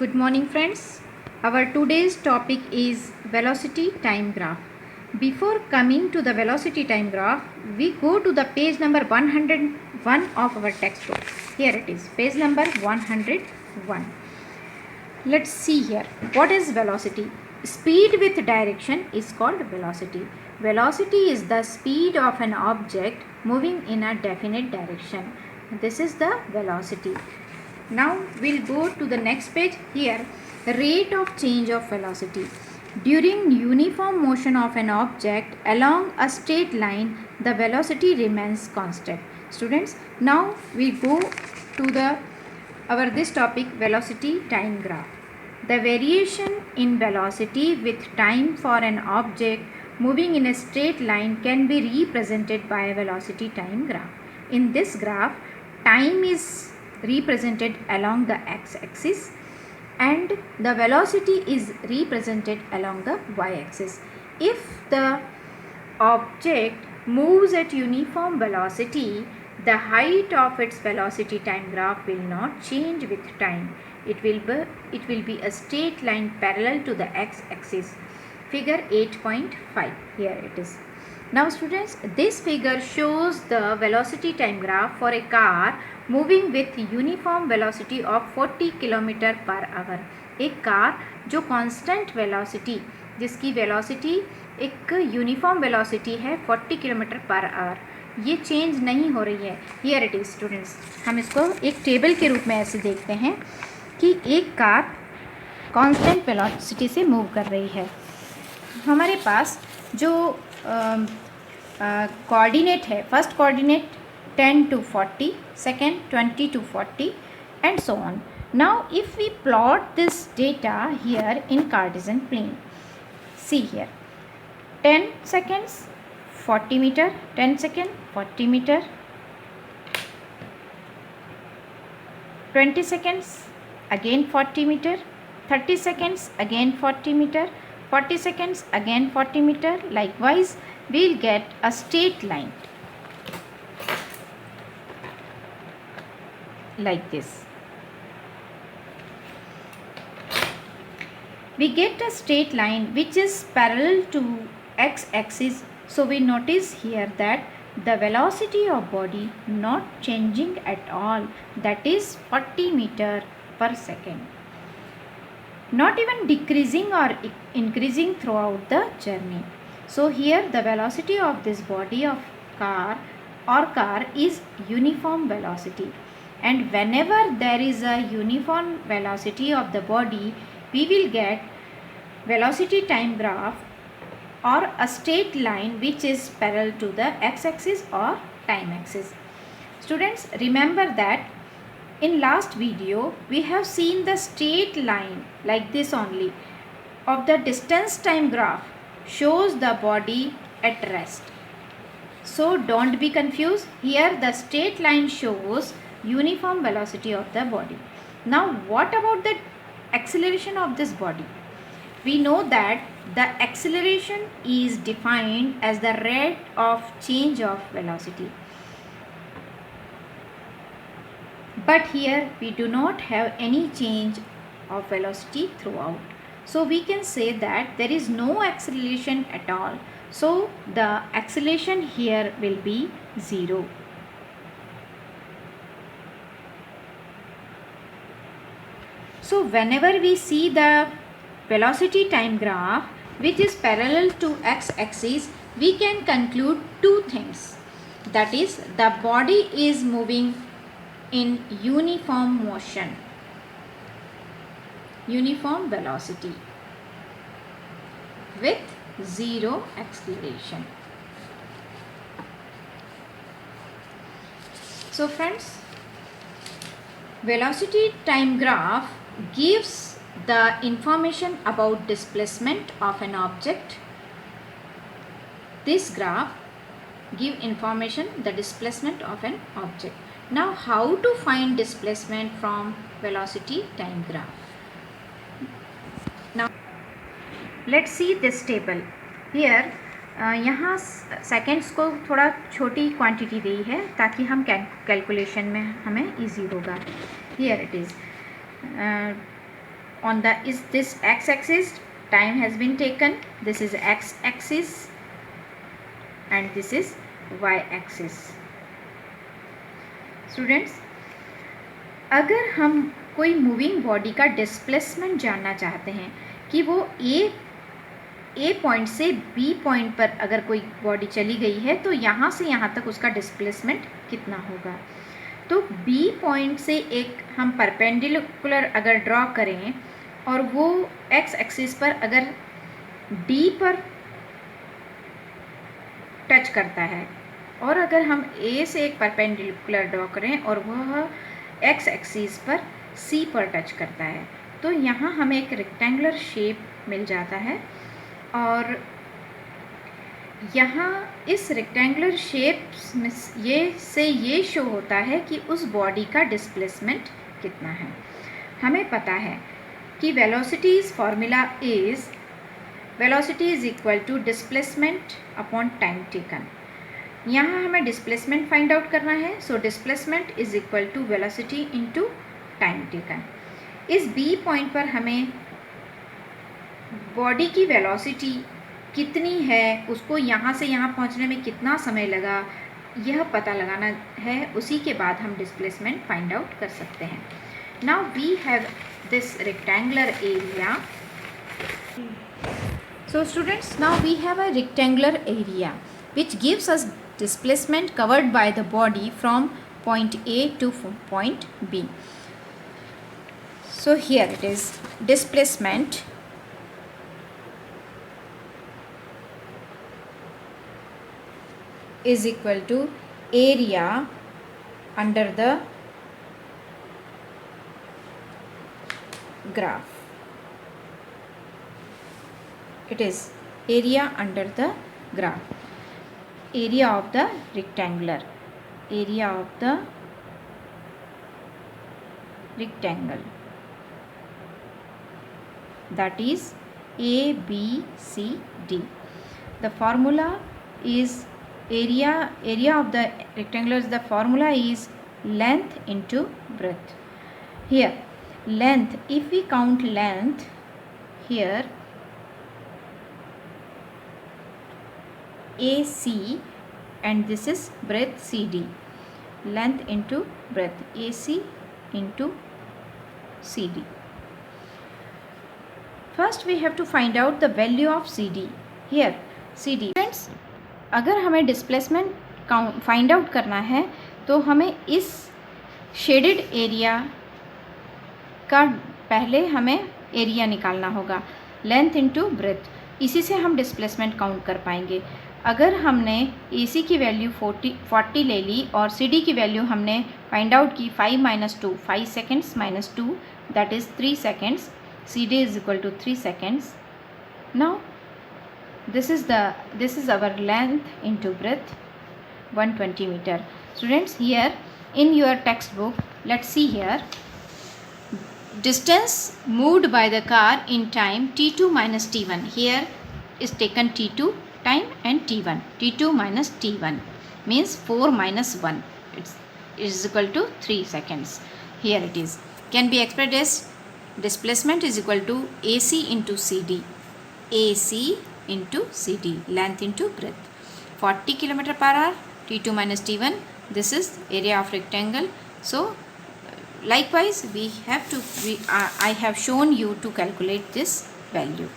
Good morning, friends. Our today's topic is velocity time graph. Before coming to the velocity time graph, we go to the page number 101 of our textbook. Here it is, page number 101. Let's see here. What is velocity? Speed with direction is called velocity. Velocity is the speed of an object moving in a definite direction. This is the velocity. Now we'll go to the next page. Here, rate of change of velocity. During uniform motion of an object along a straight line, the velocity remains constant. Students, now we go to this topic, velocity time graph. The variation in velocity with time for an object moving in a straight line can be represented by a velocity time graph. In this graph, time is represented along the x-axis and the velocity is represented along the y-axis. If the object moves at uniform velocity, the height of its velocity time graph will not change with time. It will be a straight line parallel to the x-axis. Figure 8.5. Here it is. Now students, this figure shows the velocity time graph for a car moving with uniform velocity of 40 km per hour. एक car जो constant velocity, जिसकी velocity एक uniform velocity है 40 km per hour, ये change नहीं हो रही है. Here it is students. हम इसको एक टेबल के रूप में ऐसे देखते हैं कि एक कार कांस्टेंट वेलोसिटी से मूव कर रही है. हमारे पास जो कोऑर्डिनेट है, first coordinate 10 to 40, second 20 to 40 and so on. Now if we plot this data here in Cartesian plane, see here 10 seconds 40 meter, 10 second 40 meter, 20 seconds again 40 meter, 30 seconds again 40 meter, 40 seconds again 40 meter. Likewise we will get a straight line like this. We get a straight line which is parallel to x-axis. So we notice here that the velocity of body not changing at all, that is 40 meter per second, not even decreasing or increasing throughout the journey. So here the velocity of this body of car is uniform velocity, and whenever there is a uniform velocity of the body, we will get velocity time graph or a straight line which is parallel to the x-axis or time axis. Students, remember that in last video we have seen the straight line like this only of the distance time graph shows the body at rest. So don't be confused. Here the straight line shows uniform velocity of the body. Now what about the acceleration of this body? We know that the acceleration is defined as the rate of change of velocity. But here we do not have any change of velocity throughout. So we can say that there is no acceleration at all. So the acceleration here will be 0. So whenever we see the velocity time graph which is parallel to x-axis, we can conclude two things. That is, the body is moving in uniform motion, uniform velocity with 0 acceleration. So friends, velocity time graph gives the information about displacement of an object. This graph gives information the displacement of an object. Now how to find displacement from velocity time graph? Now let's see this table. Here यहाँ seconds को थोड़ा छोटी quantity दी है ताकि हम calculation में हमें easy होगा. Here it is. on the is this x-axis, time has been taken. This is x-axis and this is y-axis. Students, अगर हम कोई मूविंग बॉडी का डिस्प्लेसमेंट जानना चाहते हैं कि वो ए पॉइंट से बी पॉइंट पर अगर कोई बॉडी चली गई है तो यहाँ से यहाँ तक उसका डिस्प्लेसमेंट कितना होगा, तो बी पॉइंट से एक हम परपेंडिकुलर अगर ड्रॉ करें और वो एक्स एक्सिस पर अगर डी पर टच करता है और अगर हम ए से एक परपेंडिकुलर ड्रॉ करें और वह एक्स एक्सिस पर सी पर टच करता है, तो यहाँ हमें एक रेक्टेंगुलर शेप मिल जाता है और यहाँ इस रेक्टेंगुलर शेप में ये शो होता है कि उस बॉडी का डिस्प्लेसमेंट कितना है। हमें पता है कि velocity is equal to displacement upon time taken. यहाँ हमें डिस्प्लेसमेंट फाइंड आउट करना है, so displacement is equal to velocity into time taken. इस बी पॉइंट पर हमें बॉडी की वेलोसिटी कितनी है, उसको यहाँ से यहाँ पहुँचने में कितना समय लगा, यह पता लगाना है। उसी के बाद हम डिस्प्लेसमेंट फाइंड आउट कर सकते हैं। Now we have this rectangular area. So students, now we have a rectangular area which gives us displacement covered by the body from point A to point B. So here it is, displacement is equal to area under the graph. It is area under the graph, area of the rectangle, that is A, B, C, D. The formula is area of the rectangular, the formula is length into breadth. Here length, if we count length here AC and this is breadth CD, length into breadth, AC into CD. First we have to find out the value of CD. Here CD, friends, अगर हमें displacement find out करना है तो हमें इस shaded area का पहले हमें एरिया निकालना होगा, लेंथ इंटू ब्रेथ, इसी से हम डिस्प्लेसमेंट काउंट कर पाएंगे। अगर हमने AC की वैल्यू 40 ले ली और CD की वैल्यू हमने फाइंड आउट की 5 seconds minus 2 that is 3 seconds, CD is equal to 3 seconds. Now this is our length into breadth 120 meter. Students, here in your textbook, let's see here, distance moved by the car in time t2 minus t1. Here is taken t2 time and t1. t2 minus t1 means 4 minus 1. It is equal to 3 seconds. Here it is, can be expressed as displacement is equal to AC into CD, AC into CD, length into breadth, 40 km per hour, t2 minus t1. This is area of rectangle. So likewise I have shown you to calculate this value.